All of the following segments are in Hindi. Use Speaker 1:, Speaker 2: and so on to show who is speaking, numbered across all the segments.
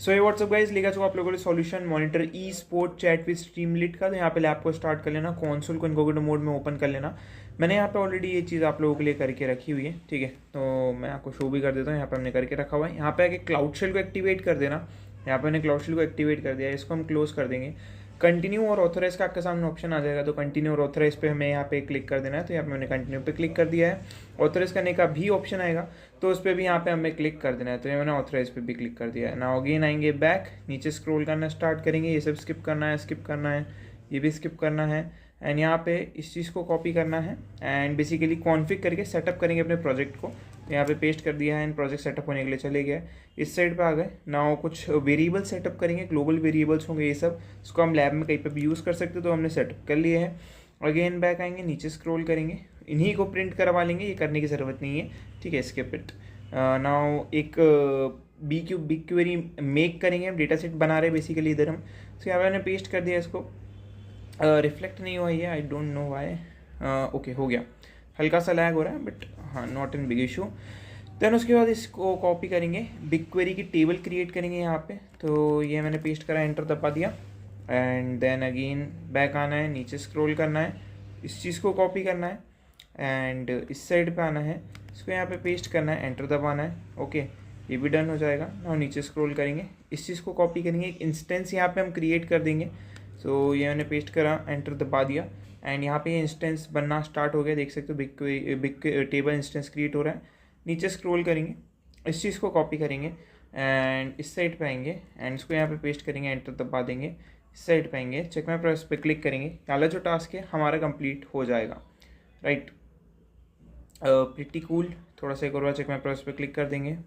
Speaker 1: सो ये व्हाट्सअप गाइस लेगा जो आप लोगों ने solution monitor esport chat with Streamlit का। तो यहाँ पे लैब को स्टार्ट कर लेना, कंसोल को इनकोग्निटो मोड में ओपन कर लेना। मैंने यहाँ पे ऑलरेडी ये चीज़ आप लोगों के लिए करके रखी हुई है, ठीक है। तो मैं आपको शो भी कर देता हूँ, यहाँ पे हमने करके रखा हुआ है। यहाँ पे आके क्लाउड शेल को एक्टिवेट कर देना। यहाँ पे मैंने क्लाउड शेल को एक्टिवेट कर दिया है, इसको हम क्लोज कर देंगे। कंटिन्यू और ऑथराइज का आपके सामने ऑप्शन आ जाएगा, तो कंटिन्यू और ऑथराइज पे हमें यहाँ पे क्लिक कर देना है। तो यहाँ पे मैंने कंटिन्यू पे क्लिक कर दिया है। ऑथराइज करने का भी ऑप्शन आएगा, तो उस पर भी यहाँ पे हमें क्लिक कर देना है। तो ये मैंने ऑथराइज पे भी क्लिक कर दिया है। नाउ अगेन आएंगे बैक, नीचे स्क्रॉल करना स्टार्ट करेंगे। ये सब स्किप करना है, स्किप करना है, ये भी स्किप करना है। एंड यहाँ पे इस चीज़ को कॉपी करना है एंड बेसिकली कॉन्फ़िग करके सेटअप करेंगे अपने प्रोजेक्ट को। तो यहाँ पे पेस्ट कर दिया है एंड प्रोजेक्ट सेटअप होने के लिए चले गए। इस साइड पे आ गए। नाउ कुछ वेरिएबल सेटअप करेंगे, ग्लोबल वेरिएबल्स होंगे ये सब। इसको हम लैब में कहीं पे भी यूज़ कर सकते, तो हमने सेटअप कर लिए हैं। अगेन बैक आएंगे, नीचे स्क्रॉल करेंगे, इन्हीं को प्रिंट करवा लेंगे, ये करने की ज़रूरत नहीं है, ठीक है। Skip it. नाउ एक बिग क्वेरी मेक करेंगे, हम डेटा सेट बना रहे हैं बेसिकली इधर हम। तो यहाँ पे मैंने पेस्ट कर दिया इसको। रिफ्लेक्ट नहीं हुआ ये, I don't know why. Okay हो गया, हल्का सा लैग हो रहा है बट हाँ not in big issue. Then उसके बाद इसको कॉपी करेंगे, बिग क्वेरी की टेबल क्रिएट करेंगे यहाँ पे। तो ये मैंने पेस्ट करा, एंटर दबा दिया एंड देन अगेन बैक आना है, नीचे स्क्रॉल करना है, इस चीज़ को कॉपी करना है एंड इस साइड पे आना है, इसको यहाँ पे पेस्ट करना है, एंटर दबाना है। ओके ये भी डन हो जाएगा। और नीचे स्क्रॉल करेंगे, इस चीज़ को कॉपी करेंगे, एक इंस्टेंस यहाँ पे हम क्रिएट कर देंगे। सो ये मैंने पेस्ट करा, एंटर दबा दिया एंड यहाँ पे ये इंस्टेंस बनना स्टार्ट हो गया, देख सकते हो बिग टेबल इंस्टेंस क्रिएट हो रहा है। नीचे स्क्रॉल करेंगे, इस चीज़ को कॉपी करेंगे एंड इस साइड पे आएंगे एंड इसको यहाँ पे पेस्ट करेंगे, एंटर दबा देंगे। इस साइड पे आएंगे, चेक माय प्रोसेस पे क्लिक करेंगे, वाला जो टास्क है हमारा कंप्लीट हो जाएगा, राइट। Pretty cool. थोड़ा सा एक और बार चेक माय प्रोसेस पे क्लिक कर देंगे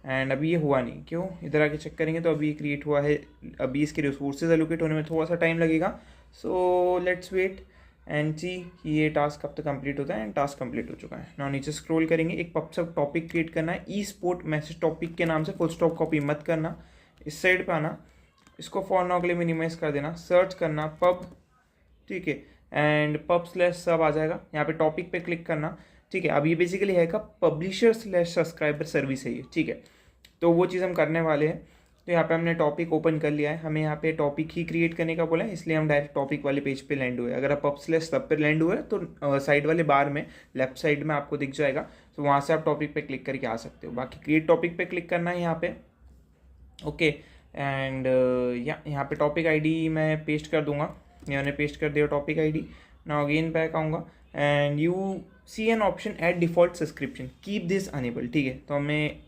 Speaker 1: एंड अभी ये हुआ नहीं, क्यों? इधर आके चेक करेंगे तो अभी ये क्रिएट हुआ है। अभी इसके रिसोर्सेज एलोकेट होने में थोड़ा सा टाइम लगेगा, सो लेट्स वेट एंड सी कि ये टास्क कब तक कंप्लीट होता है। एंड टास्क कंप्लीट हो चुका है। नाउ नीचे स्क्रॉल करेंगे, एक पब टॉपिक क्रिएट करना है, ई स्पोर्ट मैसेज टॉपिक के नाम से, फुल स्टॉप कॉपी मत करना। इस साइड पे आना, इसको फॉर नाउ के लिए मिनिमाइज कर देना, सर्च करना पब, ठीक है, एंड पब स्लैश सब आ जाएगा। यहाँ पे टॉपिक पे क्लिक करना, ठीक है। अब ये बेसिकली है का पब्लिशर स्लैश सब्सक्राइबर सर्विस है ये, ठीक है। तो वो चीज़ हम करने वाले हैं। तो यहाँ पे हमने टॉपिक ओपन कर लिया है, हमें यहाँ पे टॉपिक ही क्रिएट करने का बोला है, इसलिए हम डायरेक्ट टॉपिक वाले पेज पे लैंड हुए। अगर आप पब स्लैश सब पे लैंड हुए तो साइड वाले बार में लेफ्ट साइड में आपको दिख जाएगा, तो वहाँ से आप टॉपिक पे क्लिक करके आ सकते हो। बाकी क्रिएट टॉपिक पे क्लिक करना है यहाँ पे, ओके। एंड यहाँ पे टॉपिक आईडी मैं पेस्ट कर दूंगा, मैंने पेस्ट कर दिया topic ID. Now again back आऊँगा and you see an option add default subscription, keep this enable, ठीक है। तो हमें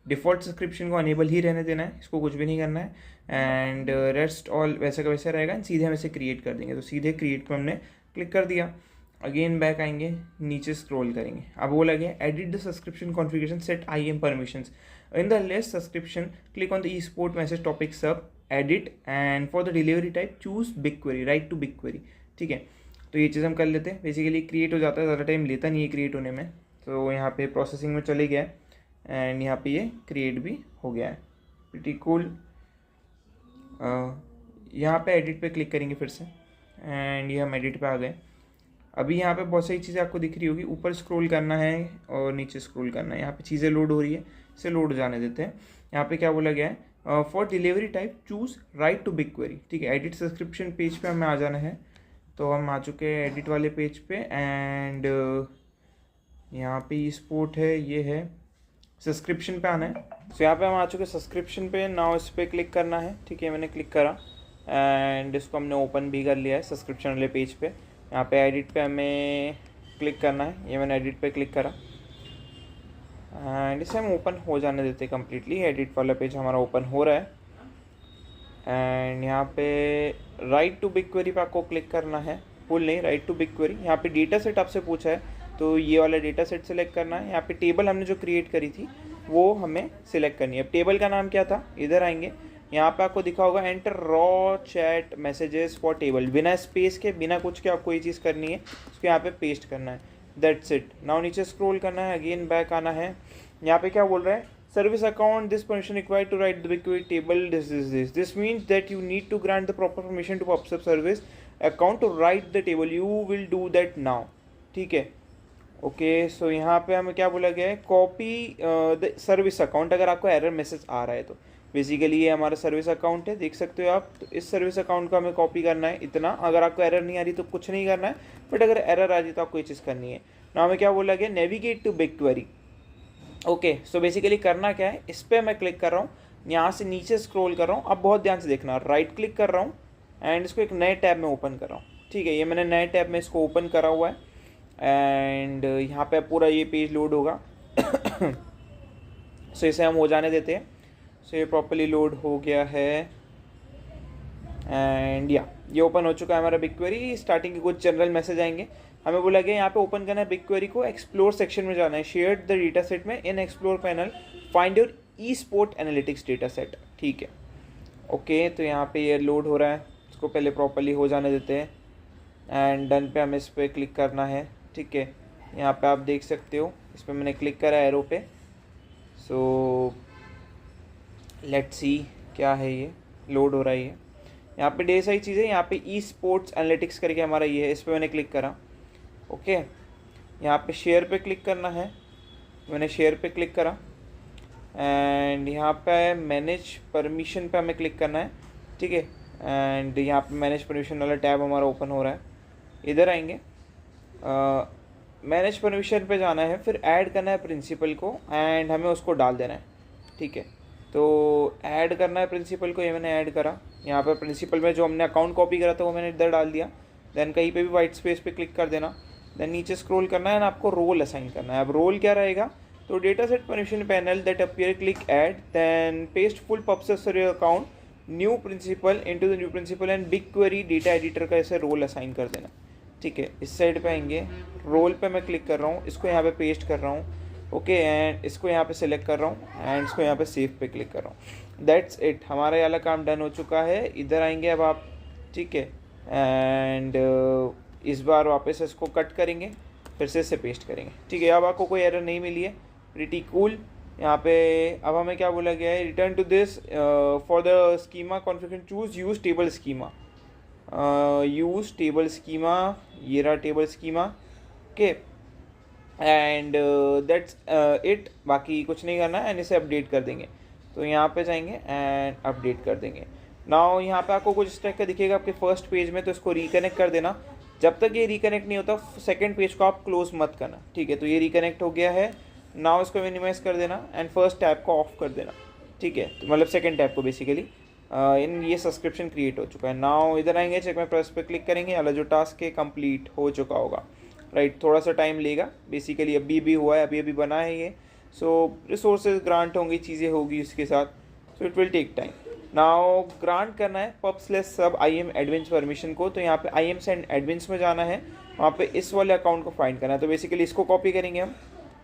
Speaker 1: डिफ़ॉल्ट सब्सक्रिप्शन को अनेबल ही रहने देना है, इसको कुछ भी नहीं करना है। एंड रेस्ट ऑल वैसे का वैसे रहेगा, सीधे हम इसे क्रिएट कर देंगे। तो सीधे क्रिएट पर हमने क्लिक कर दिया। अगेन बैक आएंगे, नीचे स्क्रॉल करेंगे, अब वो लगे edit the subscription configuration, set IAM permissions in the list subscription, click on the esport message topic sub, edit and for the delivery type choose BigQuery, write to big query, ठीक है। तो ये चीज़ हम कर लेते हैं। बेसिकली क्रिएट हो जाता है, ज़्यादा टाइम लेता नहीं है क्रिएट होने में। तो यहाँ पे प्रोसेसिंग में चले गया एंड यहाँ पे ये क्रिएट भी हो गया है, प्रीटी कूल। यहाँ पे एडिट पे क्लिक करेंगे फिर से एंड ये हम एडिट पे आ गए। अभी यहाँ पे बहुत सारी चीज़ें आपको दिख रही होगी, ऊपर स्क्रॉल करना है और नीचे स्क्रॉल करना है। यहाँ पे चीज़ें लोड हो रही है, इसे लोड जाने देते हैं। यहाँ पे क्या बोला गया है, for delivery type choose write to big query, ठीक है। एडिट सब्सक्रिप्शन पेज पे हमें आ जाना है, तो हम आ चुके हैं एडिट वाले पेज पे एंड यहाँ पे ई स्पोर्ट है, ये है सब्सक्रिप्शन पे आना है। तो यहाँ पे हम आ चुके हैं सब्सक्रिप्शन पे। नाउ इस पर क्लिक करना है, ठीक है। मैंने क्लिक करा एंड इसको हमने ओपन भी कर लिया है सब्सक्रिप्शन वाले पेज पे। यहाँ पे एडिट पे हमें क्लिक करना है, ये मैंने एडिट पे क्लिक करा एंड इसे हम ओपन हो जाने देते हैं कम्प्लीटली। एडिट वाला पेज हमारा ओपन हो रहा है एंड यहाँ पे राइट टू बिग क्वेरी पे आपको क्लिक करना है, फुल नहीं, राइट टू बिग क्वेरी। यहाँ पे डेटा सेट आपसे पूछा है, तो ये वाला डेटा सेट सेलेक्ट करना है। यहाँ पे टेबल हमने जो क्रिएट करी थी वो हमें सिलेक्ट करनी है। अब टेबल का नाम क्या था, इधर आएंगे, यहाँ पे आपको दिखा होगा enter raw chat messages for table, बिना स्पेस के बिना कुछ के आपको ये चीज़ करनी है, उसको यहाँ पे पेस्ट करना है, दैट्स इट। नाउ नीचे स्क्रॉल करना है, अगेन बैक आना है। यहाँ पे क्या बोल रहा है, service account this permission required to write the big query table this means that you need to grant the proper permission to pub service account to write the table, you will do that now, ठीक है। ओके, सो यहाँ पे हमें क्या बोला गया है, कॉपी द सर्विस अकाउंट, अगर आपको एरर मैसेज आ रहा है तो बेसिकली ये हमारा सर्विस अकाउंट है, देख सकते हो आप। तो इस सर्विस अकाउंट को हमें कॉपी करना है इतना। अगर आपको एरर नहीं आ रही तो कुछ नहीं करना है, बट अगर एरर आ रही तो आपको ये चीज़ करनी है ना। हमें क्या बोला गया, navigate to BigQuery. Okay, so basically करना क्या है, इस पर मैं क्लिक कर रहा हूँ, यहाँ से नीचे स्क्रॉल कर रहा हूँ। अब बहुत ध्यान से देखना, राइट क्लिक कर रहा हूँ एंड इसको एक नए टैब में ओपन कर रहा हूँ। ठीक है, ये मैंने नए टैब में इसको ओपन करा हुआ है एंड यहाँ पे पूरा ये पेज लोड होगा। सो इसे हम हो जाने देते हैं। सो ये प्रॉपर्ली लोड हो गया है एंड या ये ओपन हो चुका है हमारा बिगक्वेरी। स्टार्टिंग के कुछ जनरल मैसेज आएंगे। हमें बोला गया यहाँ पे ओपन करना है बिगक्वेरी को, एक्सप्लोर सेक्शन में जाना है, शेयर द डेटा सेट में, in explore panel find your esport analytics data set. ठीक है, ओके, तो यहाँ पे ये लोड हो रहा है, इसको पहले प्रॉपर्ली हो जाने देते हैं एंड डन पे हमें इस पर क्लिक करना है। ठीक है, यहाँ पे आप देख सकते हो, इस पर मैंने क्लिक करा एरो पे। सो लेट्स सी क्या है, ये लोड हो रहा है। ये यहाँ पे ढेर सारी चीज़ें, यहाँ पे ई स्पोर्ट्स एनालिटिक्स करके हमारा ये है, इस पर मैंने क्लिक करा। ओके, यहाँ पे शेयर पे क्लिक करना है, मैंने शेयर पे क्लिक करा एंड यहाँ पे मैनेज परमिशन पे हमें क्लिक करना है। ठीक है, एंड यहाँ पे मैनेज परमिशन वाला टैब हमारा ओपन हो रहा है। इधर आएंगे, मैनेज परमिशन पे जाना है, फिर ऐड करना है प्रिंसिपल को एंड हमें उसको डाल देना है। ठीक है, तो ऐड करना है प्रिंसिपल को, ये मैंने ऐड करा। यहाँ पर प्रिंसिपल में जो हमने अकाउंट कॉपी करा था वो मैंने इधर डाल दिया। देन कहीं पे भी वाइट स्पेस पे क्लिक कर देना, देन नीचे स्क्रॉल करना है एंड आपको रोल असाइन करना है। अब रोल क्या रहेगा, तो data set permission panel that appear, click add, then paste full purposes for your account, new principal into the new principal and BigQuery data editor का ऐसे रोल असाइन कर देना। ठीक है, इस साइड पे आएंगे, रोल पे मैं क्लिक कर रहा हूँ, इसको यहाँ पे पेस्ट कर रहा हूँ। ओके, एंड इसको यहाँ पे सिलेक्ट कर रहा हूँ एंड इसको यहाँ पे सेव पे क्लिक कर रहा हूँ। दैट्स इट, हमारा ये वाला काम डन हो चुका है। इधर आएंगे अब आप। ठीक है, एंड इस बार वापस इसको कट करेंगे, फिर से इसे पेस्ट करेंगे। ठीक है, अब आपको कोई एरर नहीं मिली है, प्रीटी कूल। यहाँ पे अब हमें क्या बोला गया है, return to this for the schema configuration, choose use table schema, use table schema, ये रहा table schema. Okay, and that's it, बाकी कुछ नहीं करना है एंड इसे अपडेट कर देंगे। तो यहाँ पे जाएंगे एंड अपडेट कर देंगे। नाउ यहाँ पे आपको कुछ इस टाइप का दिखेगा आपके फर्स्ट पेज में, तो इसको रिकनेक्ट कर देना। जब तक ये रिकनेक्ट नहीं होता सेकंड पेज को आप क्लोज मत करना। ठीक है, तो ये रिकनेक्ट हो गया है। नाउ इसको मिनिमाइज कर देना एंड फर्स्ट टैब को ऑफ कर देना। ठीक है, तो मतलब सेकंड टैब को बेसिकली इन ये सब्सक्रिप्शन क्रिएट हो चुका है। नाउ इधर आएंगे, चेक माय प्रोग्रेस पे क्लिक करेंगे, वाला जो टास्क है कंप्लीट हो चुका होगा। राइट, थोड़ा सा टाइम लेगा, बेसिकली अभी भी हुआ है, अभी बना है ये। सो रिसोर्सेज ग्रांट होंगी, चीज़ें होगी इसके साथ, so it will take time. Now grant करना है pub/sub IAM admins परमिशन को, तो यहाँ पे IAMs एंड एडमिन्स में जाना है, वहाँ पे इस वाले अकाउंट को फाइंड करना है। तो बेसिकली इसको कॉपी करेंगे हम,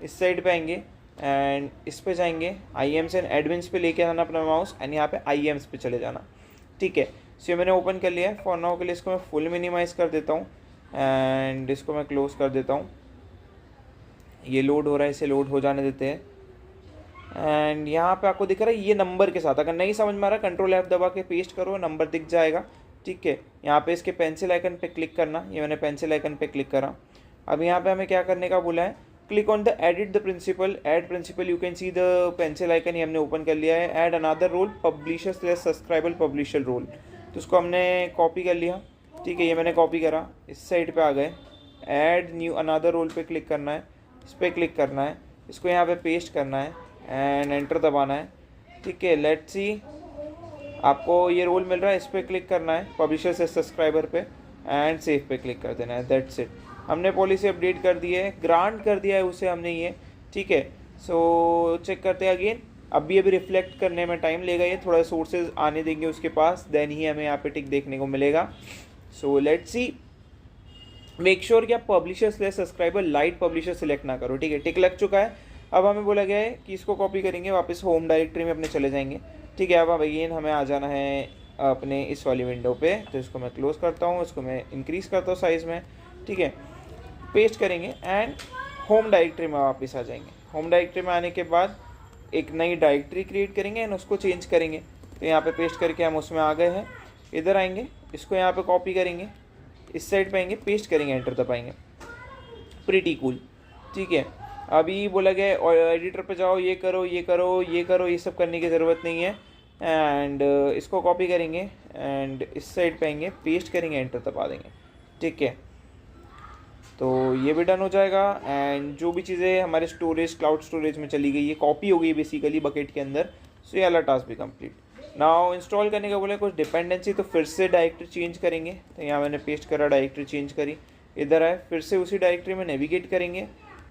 Speaker 1: इस साइड पे आएंगे एंड इस पे जाएंगे, IAMs एंड एडमिन्स पे लेके आना अपना माउस एंड यहाँ पे IAMs पे चले जाना। ठीक है, सो ये मैंने ओपन कर लिया है। फॉर नाउ के लिए इसको मैं फुल मिनिमाइज़ कर देता हूँ एंड इसको मैं क्लोज कर देता हूँ। ये लोड हो रहा है, इसे लोड हो जाने देते हैं एंड यहाँ पे आपको दिख रहा है ये नंबर के साथ। अगर नहीं समझ में आ रहा, कंट्रोल F दबा के पेस्ट करो, नंबर दिख जाएगा। ठीक है, यहाँ पे इसके पेंसिल आइकन पे क्लिक करना, ये मैंने पेंसिल आइकन पे क्लिक करा। अब यहाँ पे हमें क्या करने का बोला है, click on the edit the principal, add principal, you can see the pencil icon, ये हमने ओपन कर लिया है। Add another role, publisher subscriber publisher role, तो उसको हमने कॉपी कर लिया। ठीक है, ये मैंने कॉपी करा, इस साइड पे आ गए, ऐड न्यू अनदर रोल पे क्लिक करना है, इस पर क्लिक करना है, इसको यहाँ पे पेस्ट करना है एंड एंटर दबाना है। ठीक है, लेट्स सी, आपको ये रोल मिल रहा है, इस पर क्लिक करना है, पब्लिशर से सब्सक्राइबर पे एंड सेव पे क्लिक कर देना है। दैट्स इट, हमने पॉलिसी अपडेट कर दी है, ग्रांट कर दिया है उसे हमने ये। ठीक है, सो चेक करते हैं अगेन। अभी रिफ्लेक्ट करने में टाइम लेगा, ये थोड़ा सोर्सेज आने देंगे उसके पास, देन ही हमें यहाँ पे टिक देखने को मिलेगा। So let's see, make sure कि आप पब्लिशर/सब्सक्राइबर लाइट पब्लिशर सिलेक्ट ना करो। ठीक है, टिक लग चुका है। अब हमें बोला गया है कि इसको कॉपी करेंगे, वापस होम डायरेक्टरी में अपने चले जाएंगे। ठीक है, अब अगेन हमें आ जाना है अपने इस वाली विंडो पे, तो इसको मैं क्लोज करता हूँ, इसको मैं इंक्रीज़ करता हूँ साइज़ में। ठीक है, पेस्ट करेंगे एंड होम डायरेक्टरी में वापस आ जाएंगे। होम डायरेक्टरी में आने के बाद एक नई डायरेक्टरी क्रिएट करेंगे एंड उसको चेंज करेंगे। तो यहाँ पे पेस्ट करके हम उसमें आ गए हैं। इधर आएंगे, इसको यहाँ पे कॉपी करेंगे, इस साइड पे आएंगे, पेस्ट करेंगे, एंटर दबाएंगे। Pretty cool. ठीक है, अभी बोला गया और एडिटर पे जाओ, ये करो ये करो ये करो, ये सब करने की ज़रूरत नहीं है। एंड इसको कॉपी करेंगे एंड इस साइड पे आएंगे, पेस्ट करेंगे, एंटर दबा देंगे, ठीक है। तो ये भी डन हो जाएगा एंड जो भी चीज़ें हमारे स्टोरेज क्लाउड स्टोरेज में चली गई, ये कॉपी हो गई बेसिकली बकेट के अंदर। सो ये वाला टास्क भी कंप्लीट। नाउ इंस्टॉल करने का बोले कुछ डिपेंडेंसी, तो फिर से डायरेक्टरी चेंज करेंगे। तो यहाँ मैंने पेस्ट करा, डायरेक्टरी चेंज करी, इधर आए, फिर से उसी डायरेक्टरी में नेविगेट करेंगे,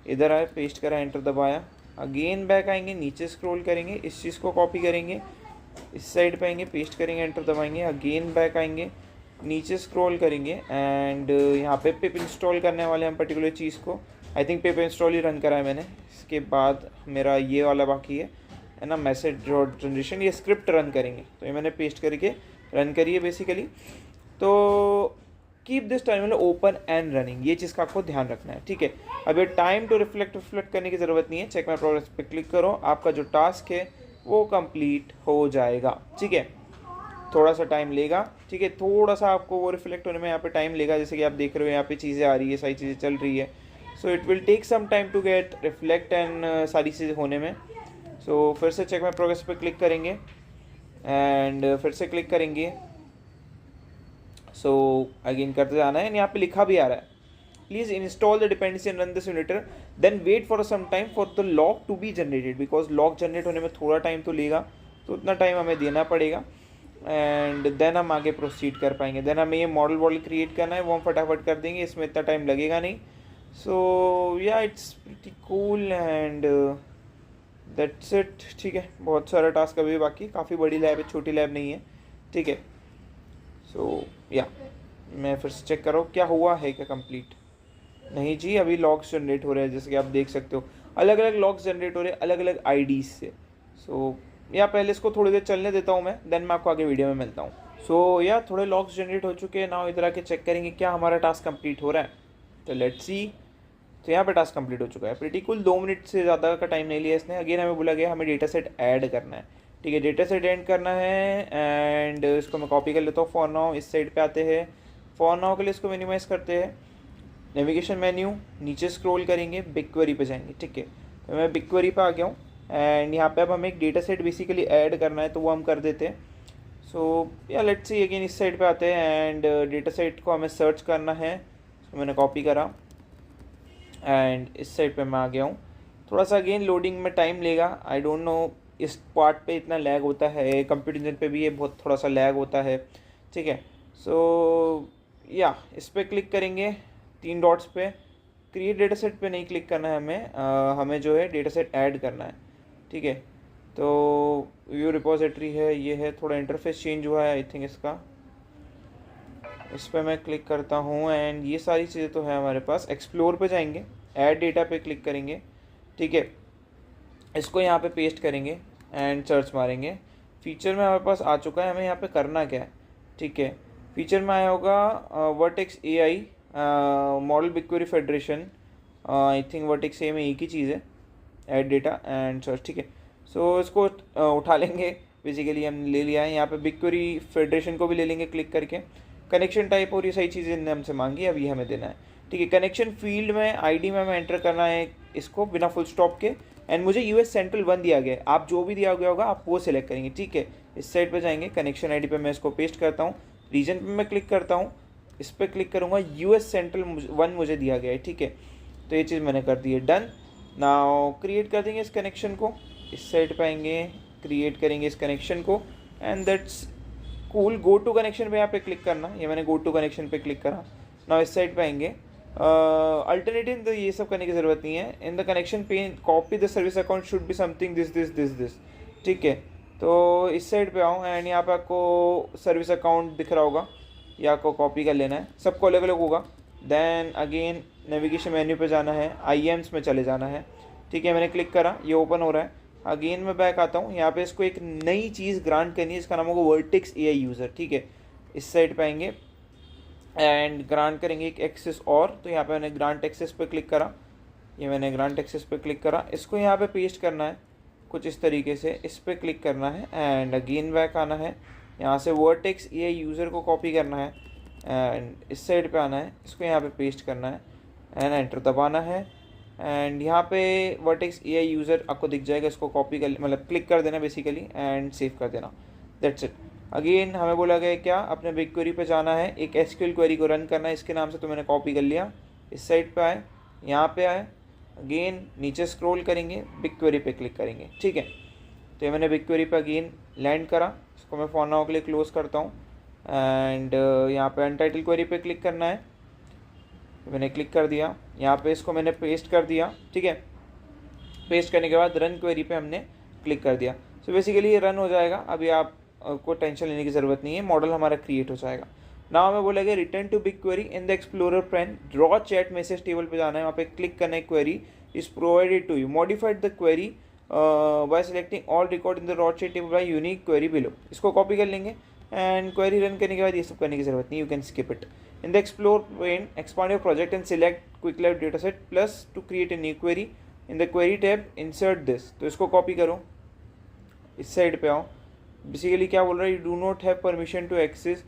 Speaker 1: इधर आए, पेस्ट करा, एंटर दबाया, अगेन बैक आएंगे, नीचे स्क्रॉल करेंगे, इस चीज़ को कॉपी करेंगे, इस साइड पे आएंगे, पेस्ट करेंगे, एंटर दबाएंगे, अगेन बैक आएंगे, नीचे स्क्रॉल करेंगे एंड यहाँ पे पिप इंस्टॉल करने वाले हम पर्टिकुलर चीज़ को। I think pip install he run करा है मैंने। इसके बाद मेरा ये वाला बाकी है ना, मैसेज डॉट जनरेशन, ये स्क्रिप्ट रन करेंगे। तो ये मैंने पेस्ट करके रन करी है बेसिकली। तो keep this terminal open and running, ये चीज़ का आपको ध्यान रखना है, ठीक है। अब ये टाइम टू रिफ्लेक्ट करने की ज़रूरत नहीं है। चेक माय प्रोग्रेस पे क्लिक करो, आपका जो टास्क है वो कंप्लीट हो जाएगा, ठीक है। थोड़ा सा टाइम लेगा, ठीक है, थोड़ा सा आपको वो रिफ्लेक्ट होने में यहाँ पे टाइम लेगा। जैसे कि आप देख रहे हो यहाँ पे चीज़ें आ रही है, सारी चीज़ें चल रही है। So it will take some time to get reflect and सारी चीज़ें होने में। सो फिर से चेक माय प्रोग्रेस पे क्लिक करेंगे एंड फिर से क्लिक करेंगे। सो अगेन करते जाना है। यहाँ पे लिखा भी आ रहा है, please install the dependency and run the simulator, then wait for some time for the log to be generated, because log generate होने में थोड़ा टाइम तो लेगा, तो उतना टाइम हमें देना पड़ेगा एंड देन हम आगे प्रोसीड कर पाएंगे। देन हमें ये मॉडल क्रिएट करना है, वो हम फटाफट कर देंगे, इसमें इतना टाइम लगेगा नहीं। सो या it's pretty cool and that's it, ठीक है। बहुत सारा टास्क अभी बाकी, काफ़ी बड़ी लैब है, छोटी लैब नहीं है, ठीक है। सो या मैं फिर से चेक करो क्या हुआ है, क्या कंप्लीट नहीं जी, अभी लॉग्स जनरेट हो रहे हैं। जैसे कि आप देख सकते हो अलग अलग लॉग्स जनरेट हो रहे हैं अलग अलग आईडीज से। सो या पहले इसको थोड़ी देर चलने देता हूँ मैं, देन मैं आपको आगे वीडियो में मिलता हूँ। सो या थोड़े लॉग्स जनरेट हो चुके हैं ना, इधर आके चेक करेंगे क्या हमारा टास्क कंप्लीट हो रहा है। तो लेट्स सी। तो यहाँ पे टास्क कंप्लीट हो चुका है, प्रीटी कूल। 2 मिनट से ज़्यादा का टाइम नहीं लिया इसने। अगेन हमें बोला गया हमें डेटा सेट ऐड करना है, ठीक है, डेटा सेट ऐड करना है एंड इसको मैं कॉपी कर लेता हूँ। फॉर नाउ इस साइड पे आते हैं, फॉर नाउ के लिए इसको मिनिमाइज़ करते हैं, नेविगेशन मेन्यू, नीचे स्क्रॉल करेंगे, बिग क्वेरी पे जाएंगे, ठीक है। तो मैं बिग क्वेरी पे आ गया हूँ एंड यहाँ पे अब हमें एक डेटा सेट बेसिकली ऐड करना है, तो वो हम कर देते हैं। सो या लेट्स सी, अगेन इस साइड पे आते हैं एंड डेटा सेट को हमें सर्च करना है। तो मैंने कॉपी करा एंड इस साइड पे मैं आ गया हूँ। थोड़ा सा अगेन लोडिंग में टाइम लेगा, आई डोंट नो इस पार्ट पे इतना लैग होता है, कंप्यूटर इंजन पे भी ये बहुत थोड़ा सा लैग होता है, ठीक है। सो या इस पर क्लिक करेंगे 3 डॉट्स पे, क्रिएट डेटा सेट पे नहीं क्लिक करना है हमें, हमें जो है डेटा सेट ऐड करना है, ठीक है। तो व्यू रिपोजिटरी है, ये है, थोड़ा इंटरफेस चेंज हुआ है आई थिंक इसका। इस पर मैं क्लिक करता हूँ एंड ये सारी चीज़ें तो है हमारे पास। एक्सप्लोर पे जाएंगे, ऐड डेटा पे क्लिक करेंगे, ठीक है। इसको यहाँ पे पेस्ट करेंगे एंड सर्च मारेंगे। फीचर में हमारे पास आ चुका है, हमें यहाँ पे करना क्या है, ठीक है। फीचर में आया होगा vertex AI model बिगक्वेरी federation, I think vertex AI में एक ही चीज़ है, ऐड डेटा एंड सर्च, ठीक है। सो इसको उठा लेंगे, बेसिकली हम ले लिया है। यहाँ पे बिगक्वेरी फेडरेशन को भी ले लेंगे क्लिक करके। कनेक्शन टाइप और ये सही चीज़ें इनने हमसे मांगी, अब ये हमें देना है, ठीक है। कनेक्शन फील्ड में ID में हमें एंटर करना है इसको बिना फुल स्टॉप के एंड मुझे US सेंट्रल 1 दिया गया है, आप जो भी दिया गया होगा आप वो सिलेक्ट करेंगे, ठीक है। इस साइड पे जाएंगे, कनेक्शन ID पे मैं इसको पेस्ट करता हूँ, रीजन पे मैं क्लिक करता हूँ, इस पर क्लिक करूँगा, US सेंट्रल 1 मुझे दिया गया है, ठीक है। तो ये चीज़ मैंने कर दी है, डन। नाउ क्रिएट कर देंगे इस कनेक्शन को, इस साइड पे आएंगे, क्रिएट करेंगे इस कनेक्शन को and that's cool. Go to connection पे यहाँ पे क्लिक करना, ये मैंने गो टू कनेक्शन पे क्लिक करा। नाउ इस साइड पे आएंगे, अल्टरनेटिव तो ये सब करने की ज़रूरत नहीं है। इन द कनेक्शन पे copy the service account should be something this, ठीक है। तो इस साइड पे आऊँ एंड यहाँ पे आपको सर्विस अकाउंट दिख रहा होगा, या आपको कॉपी कर लेना है, सबको अलग अलग होगा। देन अगेन नेविगेशन मेन्यू पे जाना है, IAMS में चले जाना है, ठीक है। मैंने क्लिक करा, ये ओपन हो रहा है। अगेन मैं बैक आता हूँ, यहाँ पे इसको एक नई चीज़ ग्रांट करनी है, इसका नाम होगा वर्टेक्स AI यूज़र, ठीक है। इस साइड पे आएंगे एंड ग्रांट करेंगे एक एक्सेस और, तो यहाँ पे मैंने ग्रांट एक्सेस पे क्लिक करा, ये मैंने ग्रांट एक्सेस पे क्लिक करा। इसको यहाँ पे पेस्ट करना है कुछ इस तरीके से, इस पर क्लिक करना है एंड अगेन बैक आना है, यहाँ से वर्टेक्स AI यूज़र को कॉपी करना है एंड इस साइड पे आना है, इसको यहाँ पे पेस्ट करना है एंड एंटर दबाना है एंड यहाँ पे वर्टेक्स AI यूज़र आपको दिख जाएगा, इसको कॉपी कर मतलब क्लिक कर देना बेसिकली एंड सेव कर देना। That's it. अगेन हमें बोला गया क्या, अपने बिग क्वेरी पे जाना है, एक एसक्यूएल क्वेरी को रन करना है इसके नाम से, तो मैंने कॉपी कर लिया, इस साइड पे आए, यहाँ पे आए, अगेन नीचे स्क्रॉल करेंगे, बिग क्वेरी पे क्लिक करेंगे, ठीक है। तो ये मैंने बिग क्वेरी पे अगेन लैंड करा, इसको मैं फॉर नाउ के लिए क्लोज करता हूँ एंड यहाँ पे अनटाइटल क्वेरी पे क्लिक करना है, तो मैंने क्लिक कर दिया, यहाँ पे इसको मैंने पेस्ट कर दिया, ठीक है। पेस्ट करने के बाद रन क्वेरी पे हमने क्लिक कर दिया। सो बेसिकली ये रन हो जाएगा, अभी आप को टेंशन लेने की ज़रूरत नहीं है, मॉडल हमारा क्रिएट हो जाएगा। नाउ हमें बोलेगा return to big query in the explorer pane, draw chat message table पे जाना है, वहाँ पे क्लिक करना है, query is provided to you, modified the query by selecting all record in the draw chat table by unique query below. इसको कॉपी कर लेंगे एंड क्वेरी रन करने के बाद ये सब करने की ज़रूरत नहीं, you can skip it. In the explore pan expand your project and select quick live data set plus two create a new query in the query tab insert this, तो इसको कॉपी करो, इस साइड पे आओ। बेसिकली क्या बोल रहा है, you do not have permission to access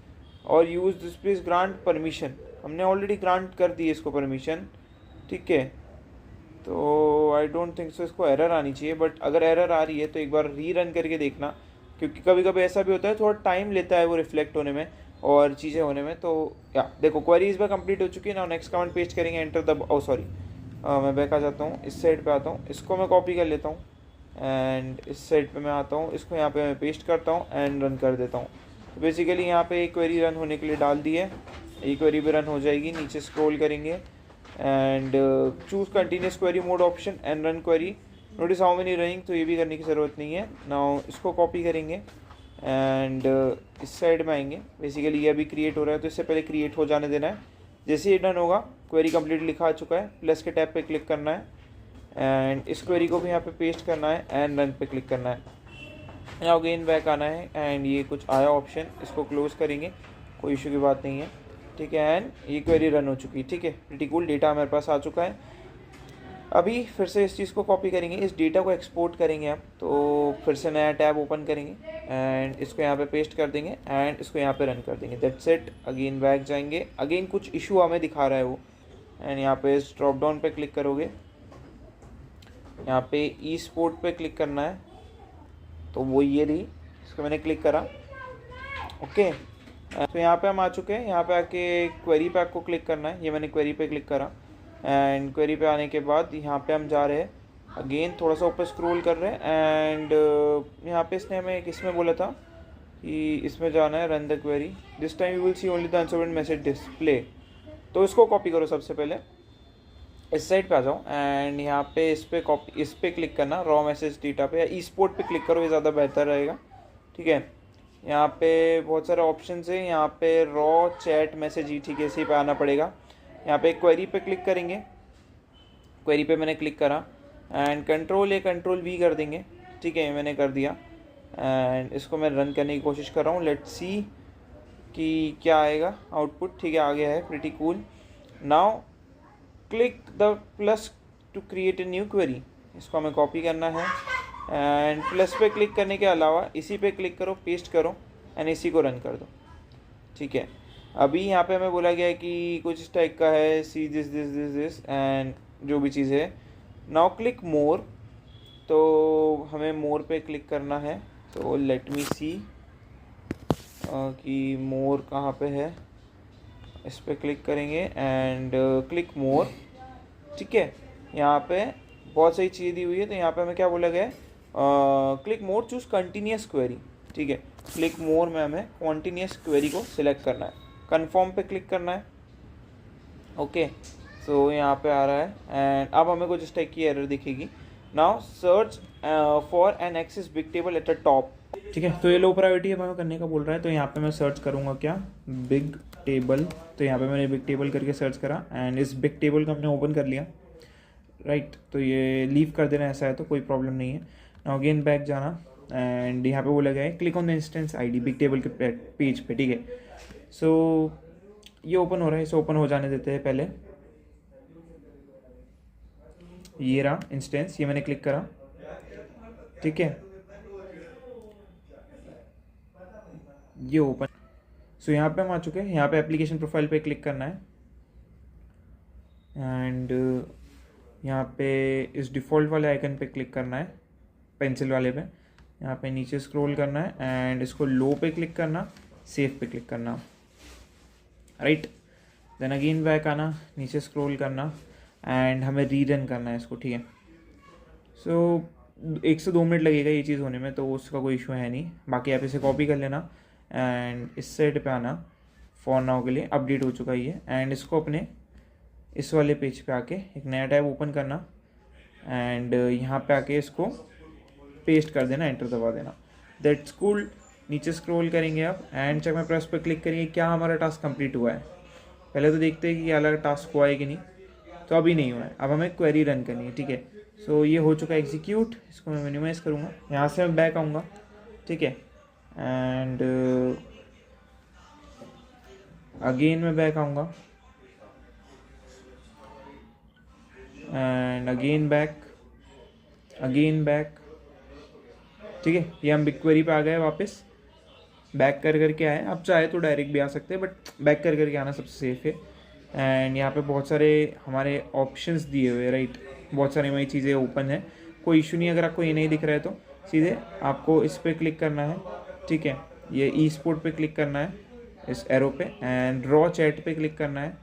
Speaker 1: और use this please grant permission, हमने ऑलरेडी ग्रांट कर दी है इसको परमिशन, ठीक है। तो आई डोंट थिंक सो इसको एरर आनी चाहिए, बट अगर एरर आ रही है तो एक बार री रन करके देखना, क्योंकि कभी कभी ऐसा भी होता है, थोड़ा टाइम लेता है वो रिफ्लेक्ट होने में और चीज़ें होने में। तो या देखो क्वेरी इस बार कंप्लीट हो चुकी है ना, नेक्स्ट कमांड पेस्ट करेंगे, एंटर द सॉरी मैं बैक आ जाता हूँ, इस साइड पे आता हूँ, इसको मैं कॉपी कर लेता हूँ एंड इस साइड पे मैं आता हूँ, इसको यहाँ पे मैं पेस्ट करता हूँ एंड रन कर देता हूँ। तो बेसिकली यहाँ पे एक क्वेरी रन होने के लिए डाल दी है, एक क्वेरी भी रन हो जाएगी। नीचे स्क्रॉल करेंगे and choose continuous query mode option and run query, notice how many running, तो ये भी करने की ज़रूरत नहीं है। नाउ इसको कॉपी करेंगे एंड इस साइड में आएंगे, बेसिकली ये अभी क्रिएट हो रहा है तो इससे पहले क्रिएट हो जाने देना है। जैसे ही डन होगा, क्वेरी कंप्लीट लिखा आ चुका है, प्लस के टैब पे क्लिक करना है एंड इस क्वेरी को भी यहाँ पे पेस्ट करना है एंड रन पे क्लिक करना है। यहाँ अगेन बैक आना है एंड ये कुछ आया ऑप्शन, इसको क्लोज करेंगे, कोई इशू की बात नहीं है, ठीक है। एंड ये क्वेरी रन हो चुकी है, ठीक है, प्रीटी कूल, डेटा हमारे पास आ चुका है। अभी फिर से इस चीज़ को कॉपी करेंगे, इस डेटा को एक्सपोर्ट करेंगे आप, तो फिर से नया टैब ओपन करेंगे एंड इसको यहाँ पे पेस्ट कर देंगे एंड इसको यहाँ पे रन कर देंगे, दैट्स इट। अगेन बैक जाएंगे, अगेन कुछ इशू हमें दिखा रहा है वो, एंड यहाँ पे इस ड्रॉप डाउन पे क्लिक करोगे, यहाँ पे ई स्पोर्ट पे क्लिक करना है, तो वो ये रही, इसको मैंने क्लिक करा, ओके। तो यहाँ पे हम आ चुके हैं, यहाँ पे आके क्वेरी पे आपको क्लिक करना है, ये मैंने क्वेरी पे क्लिक करा एंड क्वेरी पे आने के बाद यहाँ पे हम जा रहे हैं, अगेन थोड़ा सा ऊपर स्क्रॉल कर रहे हैं एंड यहाँ पे इसने हमें किसमें बोला था कि इसमें जाना है, run the query, this time you will see only the uncertain message display, तो इसको कॉपी करो। सबसे पहले इस साइड पे आ जाओ एंड यहाँ पे इस पे क्लिक करना, रॉ मैसेज डेटा पे या ई स्पोर्ट पे क्लिक करो, ये ज़्यादा बेहतर रहेगा, ठीक है। यहाँ पे बहुत सारे ऑप्शन है, यहाँ पे रॉ चैट मैसेज ही, ठीक है, इसी पे आना पड़ेगा। यहाँ पे क्वेरी पे क्लिक करेंगे, क्वेरी पे मैंने क्लिक करा एंड कंट्रोल V कर देंगे, ठीक है, मैंने कर दिया एंड इसको मैं रन करने की कोशिश कर रहा हूँ, लेट्स सी कि क्या आएगा आउटपुट, ठीक है, आ गया है, pretty cool. Now click the plus two create a new query, इसको हमें कॉपी करना है एंड प्लस पे क्लिक करने के अलावा इसी पे क्लिक करो, पेस्ट करो एंड इसी को रन कर दो, ठीक है। अभी यहाँ पे हमें बोला गया है कि कुछ इस टाइप का है, सी दिस एंड जो भी चीज़ है। नाउ क्लिक मोर, तो हमें मोर पे क्लिक करना है, तो लेट मी सी कि मोर कहाँ पे है, इस पर क्लिक करेंगे एंड क्लिक मोर, ठीक है। यहाँ पे बहुत सही चीज़ दी हुई है, तो यहाँ पे हमें क्या बोला गया है, click more choose continuous query, ठीक है। क्लिक मोर में हमें कॉन्टीन्यूस क्वेरी को सिलेक्ट करना है, कन्फर्म पे क्लिक करना है, ओके। सो यहाँ पे आ रहा है एंड अब हमें कुछ इस टाइप की एरर दिखेगी। Now search for an access big table at the top, ठीक है। तो ये लो प्रायोरिटी हमें करने का बोल रहा है, तो यहाँ पे मैं सर्च करूँगा क्या, बिग टेबल, तो यहाँ पे मैंने बिग टेबल करके सर्च करा एंड इस बिग टेबल को हमने ओपन कर लिया, राइट। तो ये लीव कर देना, ऐसा है तो कोई प्रॉब्लम नहीं है। नाउ अगेन बैक जाना एंड यहाँ पे बोला गया है click on the instance ID big table के पेज पे, ठीक है। सो ये ओपन हो रहा है, इसे ओपन हो जाने देते हैं पहले। ये रहा इंस्टेंस, ये मैंने क्लिक करा, ठीक है, ये ओपन। सो यहाँ पे हम आ चुके हैं, यहाँ पे एप्लीकेशन प्रोफाइल पे क्लिक करना है एंड यहाँ पे इस डिफ़ॉल्ट वाले आइकन पे क्लिक करना है, पेंसिल वाले पे यहाँ पे नीचे स्क्रॉल करना है एंड इसको लो पे क्लिक करना, सेव पे क्लिक करना, राइट। देन अगेन बैक आना, नीचे स्क्रॉल करना एंड हमें रीरन करना है इसको, ठीक है। सो 1 से 2 मिनट लगेगा ये चीज़ होने में, तो उसका कोई इशू है नहीं। बाकी आप इसे कॉपी कर लेना एंड इस साइड पे आना, फॉर नाउ के लिए अपडेट हो चुका है ये। एंड इसको अपने इस वाले पेज पे आके एक नया टैब ओपन करना एंड यहाँ पे आके इसको पेस्ट कर देना, एंटर दबा देना, दैट्स कूल। नीचे स्क्रॉल करेंगे आप एंड चेक माय प्रेस पर क्लिक करेंगे, क्या हमारा टास्क कंप्लीट हुआ है। पहले तो देखते हैं कि क्या अलग टास्क हुआ है कि नहीं, तो अभी नहीं हुआ है। अब हमें क्वेरी रन करनी है, ठीक है। सो ये हो चुका है एग्जीक्यूट। इसको मैं मिनिमाइज़ करूँगा, यहाँ से मैं बैक आऊँगा, ठीक है। एंड अगेन मैं बैक आऊँगा एंड अगेन बैक, ठीक है। ये हम बिग क्वेरी पे आ गए वापस, बैक कर करके आए। आप चाहे तो डायरेक्ट भी आ सकते हैं, बट बैक कर करके आना सबसे सेफ है। एंड यहाँ पे बहुत सारे हमारे ऑप्शंस दिए हुए, राइट। बहुत सारी हमारी चीज़ें ओपन है, कोई इशू नहीं। अगर आपको ये नहीं दिख रहा है तो सीधे आपको इस पर क्लिक करना है, ठीक है। ये ई स्पोर्ट पे क्लिक करना है, इस एरो पे, एंड रॉ चैट पे क्लिक करना है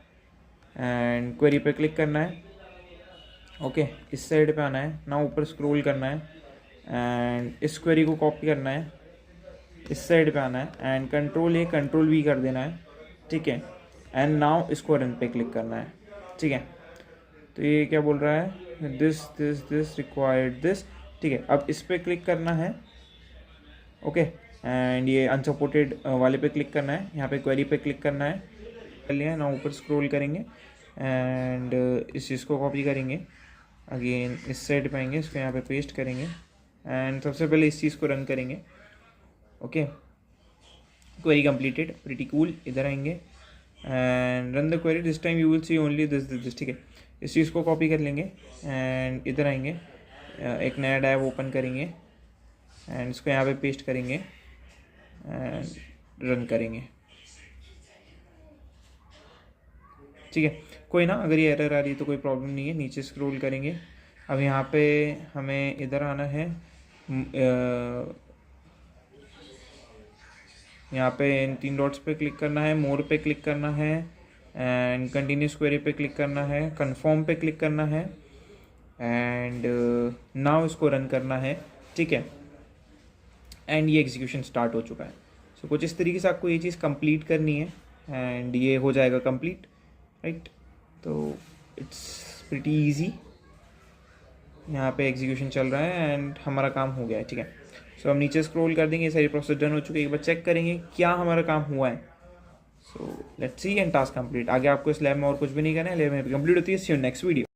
Speaker 1: एंड क्वेरी पे क्लिक करना है, ओके। इस साइड पे आना है ना, ऊपर स्क्रॉल करना है एंड इस क्वेरी को कॉपी करना है, इस साइड पे आना है एंड कंट्रोल V कर देना है, ठीक है। एंड नाउ इसको रन पे क्लिक करना है, ठीक है। तो ये क्या बोल रहा है, दिस रिक्वायर्ड दिस, ठीक है। अब इस पर क्लिक करना है, ओके। एंड ये अनसपोर्टेड वाले पे क्लिक करना है, यहाँ पे क्वेरी पे क्लिक करना है, कर लिया ना। ऊपर स्क्रॉल करेंगे एंड इस चीज़ को कॉपी करेंगे, अगेन इस साइड पे आएंगे, इसको यहाँ पे पेस्ट करेंगे एंड सबसे पहले इस चीज़ को रन करेंगे, okay. Query completed, pretty cool. इधर आएंगे and run the query, this time you will see only this, ठीक है। इस चीज़ को कॉपी कर लेंगे एंड इधर आएंगे, एक नया टैब ओपन करेंगे एंड इसको यहाँ पे पेस्ट करेंगे एंड रन करेंगे, ठीक है। कोई ना, अगर ये एरर आ रही है तो कोई प्रॉब्लम नहीं है। नीचे स्क्रॉल करेंगे, अब यहाँ पे हमें इधर आना है, यहाँ पे इन 3 डॉट्स पे क्लिक करना है, मोर पे क्लिक करना है एंड कंटिन्यूस क्वेरी पे क्लिक करना है, कन्फर्म पे क्लिक करना है एंड नाउ इसको रन करना है, ठीक है। एंड ये एग्जीक्यूशन स्टार्ट हो चुका है। सो कुछ इस तरीके से आपको ये चीज़ कंप्लीट करनी है एंड ये हो जाएगा कंप्लीट, राइट। तो इट्स प्रिटी ईजी। यहाँ पे एग्जीक्यूशन चल रहा है एंड हमारा काम हो गया है, ठीक है। सो हम नीचे स्क्रॉल कर देंगे, सारी प्रोसेस डन हो चुकी है। एक बार चेक करेंगे क्या हमारा काम हुआ है। So let's see and task complete. आगे आपको इस लैब में और कुछ भी नहीं करना है, लैब में कंप्लीट होती है। सी यू नेक्स्ट वीडियो।